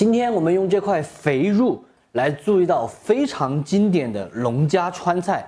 今天我们用这块肥肉来做一道非常经典的农家川菜，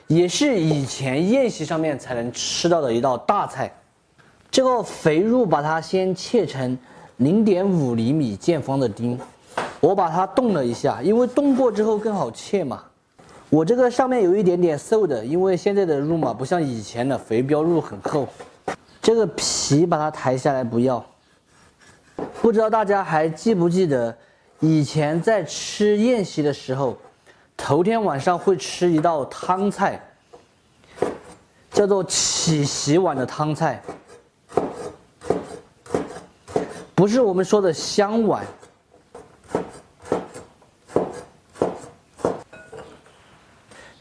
也是以前宴席上面才能吃到的一道大菜。这个肥肉把它先切成0.5厘米见方的丁，我把它冻了一下，因为冻过之后更好切嘛。我这个上面有一点点瘦的，因为现在的肉嘛不像以前的肥膘肉很厚。这个皮把它抬下来不要。不知道大家还记不记得，以前在吃宴席的时候，头天晚上会吃一道汤菜，叫做起洗碗的汤菜，不是我们说的香碗。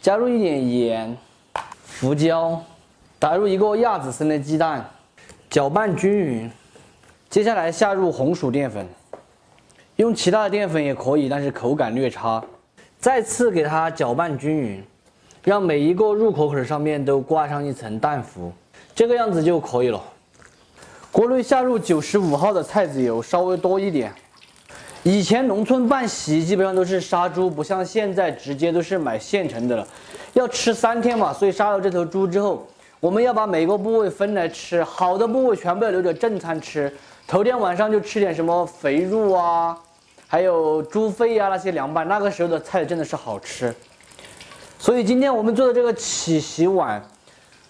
加入一点盐、胡椒，打入1个亚子生的鸡蛋，搅拌均匀。接下来下入红薯淀粉，用其他的淀粉也可以，但是口感略差。再次给它搅拌均匀，让每一个入口口上面都挂上一层蛋糊，这个样子就可以了。锅内下入95号的菜籽油，稍微多一点。以前农村办席基本上都是杀猪，不像现在直接都是买现成的了。要吃3天嘛，所以杀了这头猪之后，我们要把每个部位分来吃，好的部位全部要留着正餐吃。头天晚上就吃点什么肥肉啊，还有猪肺啊那些凉拌，那个时候的菜真的是好吃。所以今天我们做的这个起洗碗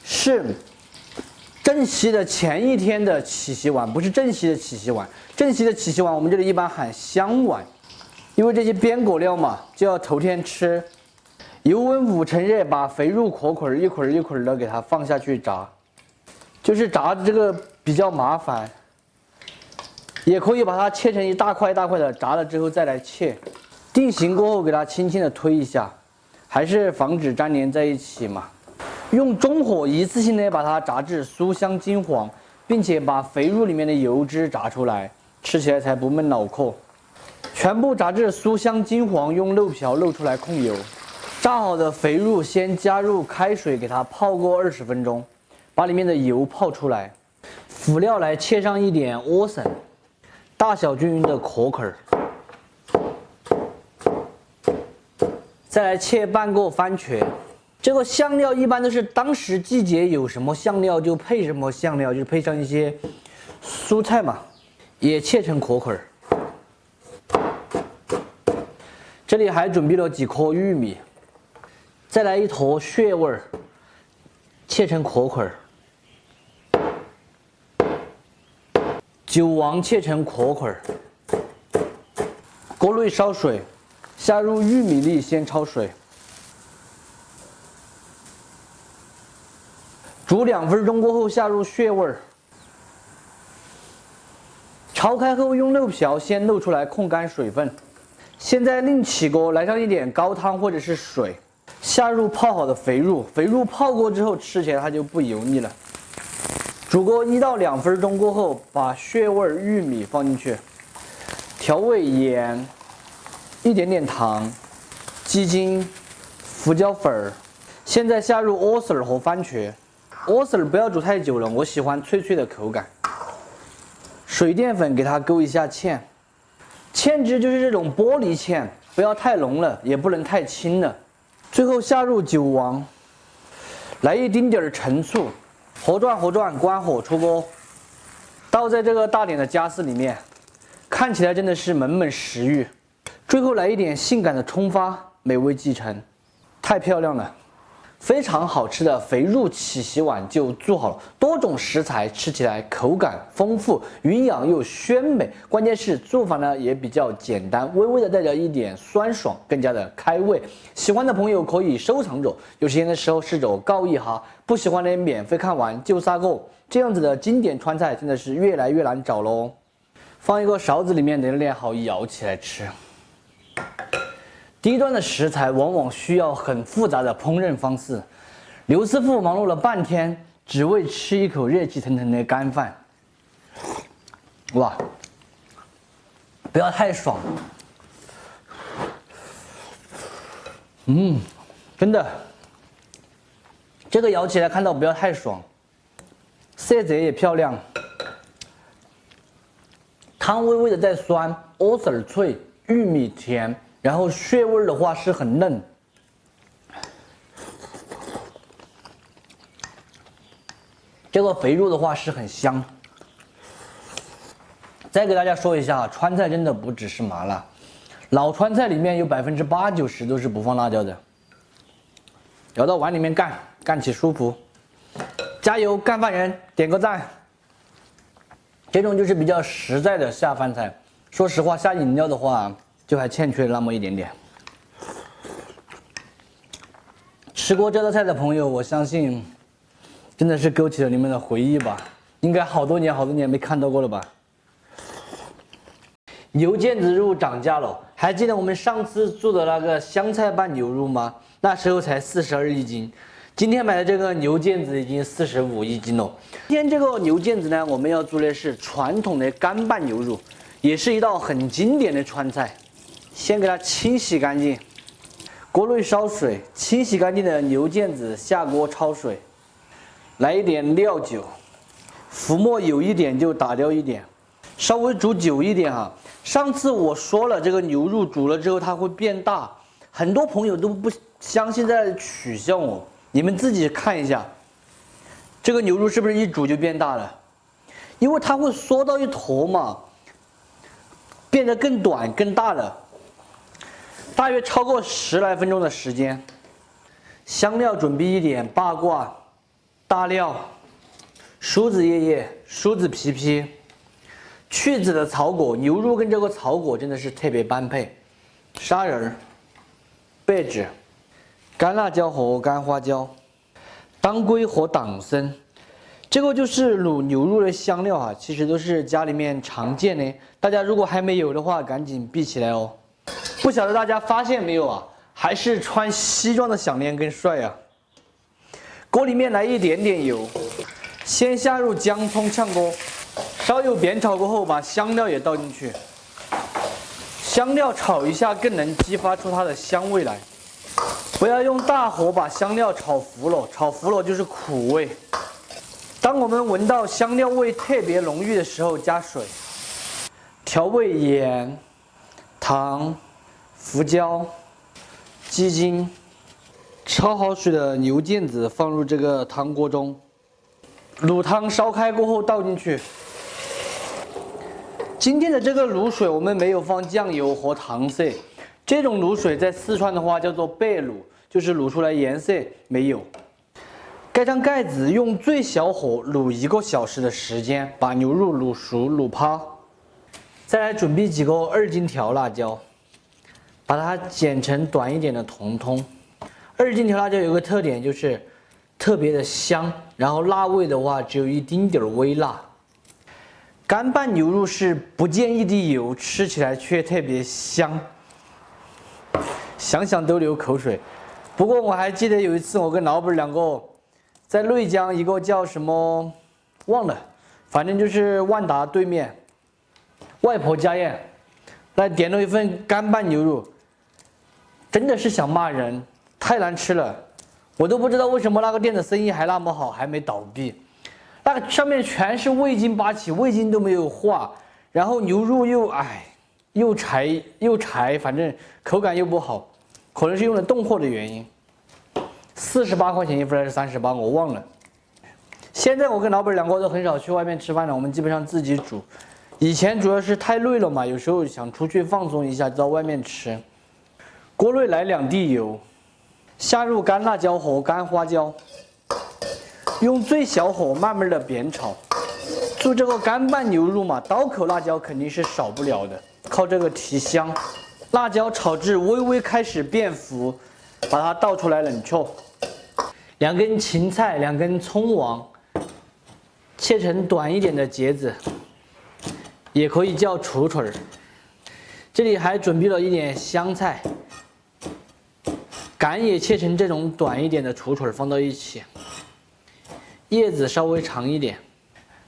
是正席的前一天的起洗碗，不是正席的起洗碗。正席的起洗碗我们这里一般喊香碗，因为这些边果料嘛就要头天吃。油温5成热，把肥肉壳壳一捆一捆的给它放下去炸，就是炸这个比较麻烦。也可以把它切成一大块一大块的，炸了之后再来切。定型过后，给它轻轻的推一下，还是防止粘连在一起嘛。用中火一次性的把它炸至酥香金黄，并且把肥肉里面的油脂炸出来，吃起来才不闷脑壳。全部炸至酥香金黄，用漏瓢漏出来控油。炸好的肥肉先加入开水给它泡过20分钟，把里面的油泡出来。辅料来切上一点莴笋。大小均匀的壳壳，再来切半个番茄。这个香料一般都是当时季节有什么香料就配什么香料，就配上一些蔬菜嘛，也切成壳壳。这里还准备了几颗玉米，再来一坨血味，切成壳壳。韭黄切成壳壳，锅内烧水，下入玉米粒先焯水，煮2分钟过后下入血味，焯开后用漏瓢先漏出来控干水分。现在另起锅来上一点高汤或者是水，下入泡好的肥肉，肥肉泡过之后吃起来它就不油腻了。煮锅1到2分钟过后，把血味玉米放进去，调味盐，一点点糖，鸡精，胡椒粉。现在下入莴笋和番茄，莴笋不要煮太久了，我喜欢脆脆的口感。水淀粉给它勾一下芡，芡汁就是这种玻璃芡，不要太浓了，也不能太轻了。最后下入韭黄，来一丁点陈醋。和转，关火出锅，倒在这个大点的夹丝里面，看起来真的是门门食欲。最后来一点性感的葱花，美味继承，太漂亮了！非常好吃的肥肉起洗碗就做好了，多种食材吃起来口感丰富，营养又鲜美，关键是做法呢也比较简单，微微的带着一点酸爽，更加的开胃。喜欢的朋友可以收藏着，有时间的时候试着告一哈，不喜欢的免费看完就撒够。这样子的经典川菜真的是越来越难找喽。放一个勺子里面，等练好舀起来吃。低端的食材往往需要很复杂的烹饪方式。刘师傅忙碌了半天，只为吃一口热气腾腾的干饭。哇，不要太爽。真的，这个舀起来看到不要太爽，色泽也漂亮。汤微微的带酸，莴笋脆，玉米甜，然后血味的话是很嫩。这个肥肉的话是很香。再给大家说一下，川菜真的不只是麻辣，老川菜里面有80%、90%都是不放辣椒的。舀到碗里面干，干起舒服。加油，干饭人，点个赞。这种就是比较实在的下饭菜。说实话，下饮料的话就还欠缺那么一点点。吃过这道菜的朋友，我相信真的是勾起了你们的回忆吧？应该好多年没看到过了吧？牛腱子肉涨价了，还记得我们上次做的那个香菜拌牛肉吗？那时候才42一斤。今天买的这个牛腱子已经45一斤了。今天这个牛腱子呢，我们要做的是传统的干拌牛肉，也是一道很经典的川菜。先给它清洗干净，锅内烧水，清洗干净的牛腱子下锅焯水，来一点料酒，浮沫有一点就打掉一点，稍微煮久一点哈。上次我说了，这个牛肉煮了之后它会变大，很多朋友都不相信，在取笑我。你们自己看一下，这个牛肉是不是一煮就变大了？因为它会缩到一坨嘛，变得更短更大了。大约超过10来分钟的时间。香料准备一点：八卦、大料、梳子叶叶、梳子皮皮、去籽的草果。牛肉跟这个草果真的是特别般配。砂仁、贝纸、干辣椒和干花椒、当归和党参，这个就是卤牛肉的香料啊，其实都是家里面常见的。大家如果还没有的话，赶紧备起来哦。不晓得大家发现没有啊？还是穿西装的小年更帅啊！锅里面来一点点油，先下入姜葱炝锅，稍有煸炒过后，把香料也倒进去。香料炒一下，更能激发出它的香味来。不要用大火把香料炒糊了，炒糊了就是苦味。当我们闻到香料味特别浓郁的时候，加水，调味盐、糖、胡椒、鸡精。焯好水的牛腱子放入这个汤锅中，卤汤烧开过后倒进去。今天的这个卤水我们没有放酱油和糖色，这种卤水在四川的话叫做白卤，就是卤出来颜色没有。盖上盖子，用最小火卤1个小时的时间，把牛肉卤熟卤趴。再来准备几个2荆条辣椒，把它剪成短一点的筒筒。2荆条辣椒有个特点，就是特别的香，然后辣味的话只有一丁点微辣。干拌牛肉是不见一滴油，吃起来却特别香，想想都流口水。不过我还记得有一次，我跟老板两个在内江一个叫什么忘了，反正就是万达对面外婆家宴，来点了一份干拌牛肉，真的是想骂人，太难吃了。我都不知道为什么那个店的生意还那么好，还没倒闭。那个上面全是味精八起，味精都没有化，然后牛肉又柴，反正口感又不好，可能是用了冻货的原因。48块钱一份还是38，我忘了。现在我跟老板两个都很少去外面吃饭了，我们基本上自己煮。以前主要是太累了嘛，有时候想出去放松一下，就到外面吃。锅内来2滴油，下入干辣椒和干花椒，用最小火慢慢的煸炒。做这个干拌牛肉嘛，刀口辣椒肯定是少不了的，靠这个提香。辣椒炒至微微开始变糊，把它倒出来冷却。2根芹菜，2根葱王，切成短一点的节子，也可以叫杵锤儿。这里还准备了一点香菜，杆也切成这种短一点的杵锤儿放到一起，叶子稍微长一点。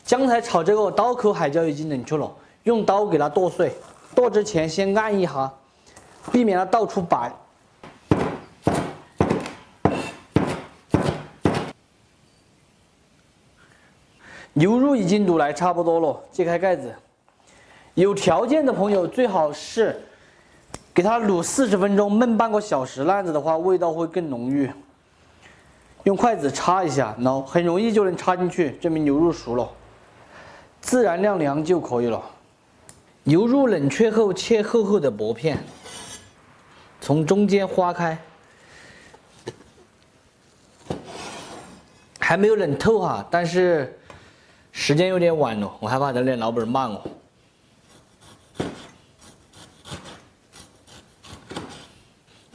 刚才炒这个刀口海椒已经冷却了，用刀给它剁碎，剁之前先按一下，避免它倒出白。牛肉已经卤来差不多了，揭开盖子，有条件的朋友最好是给它卤40分钟，焖半个小时，那样子的话味道会更浓郁。用筷子插一下，然后很容易就能插进去，证明牛肉熟了。自然晾凉就可以了。牛肉冷却后切厚厚的薄片，从中间划开。还没有冷透哈，但是时间有点晚了，我害怕等点老板骂我。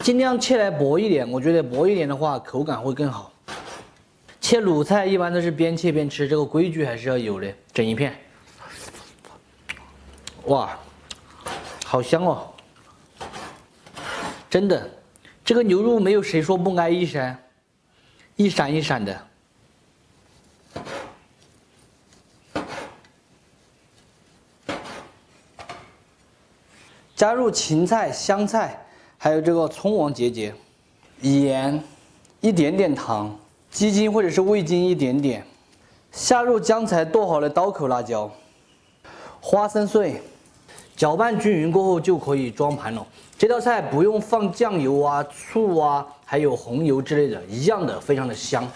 尽量切来薄一点，我觉得薄一点的话口感会更好。切卤菜一般都是边切边吃，这个规矩还是要有的。整一片，哇，好香哦！真的，这个牛肉没有谁说不挨一噻，一闪一闪的。加入芹菜、香菜，还有这个葱王节节，盐，一点点糖，鸡精或者是味精一点点，下入刚才剁好的刀口辣椒，花生碎，搅拌均匀过后就可以装盘了。这道菜不用放酱油啊、醋啊，还有红油之类的，一样的非常的香。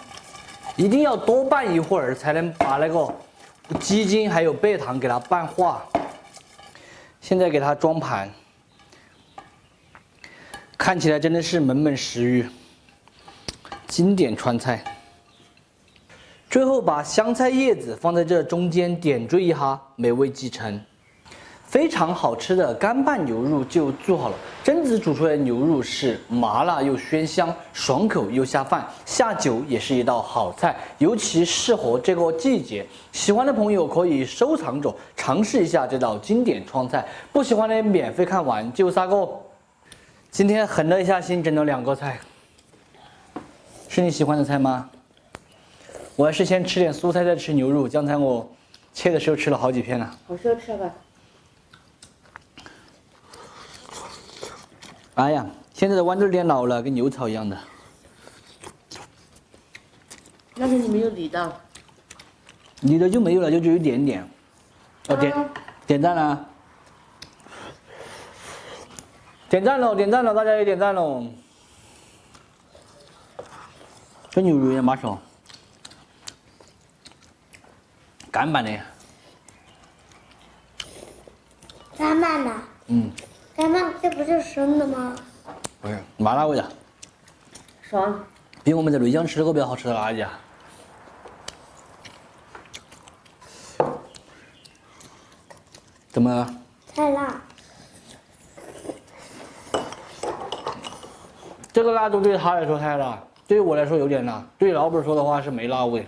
一定要多拌一会儿，才能把那个鸡精还有贝糖给它拌化。现在给它装盘，看起来真的是门门食欲，经典川菜。最后把香菜叶子放在这中间点缀一下，美味继承。非常好吃的干拌牛肉就做好了。榛子煮出来的牛肉是麻辣又鲜香，爽口又下饭，下酒也是一道好菜，尤其适合这个季节。喜欢的朋友可以收藏着，尝试一下这道经典川菜。不喜欢的免费看完就杀个。今天狠了一下心，整了2个菜，是你喜欢的菜吗？我还是先吃点蔬菜再吃牛肉，刚才我切的时候吃了好几片了。好奢侈吧？哎呀，现在的豌豆有点老了，跟牛草一样的。那个你没有理到。理的就没有了，就只有一点点。哦，点赞了，点赞了，点赞了，大家也点赞了。这牛肉有点麻手，干拌的。干拌的。嗯。干拌这不是生的吗？不是，麻辣味的。爽。比我们在内江吃的个比较好吃的辣一家。怎么了？太辣。这个辣度对他来说太辣，对于我来说有点辣，对于老板说的话是没辣味。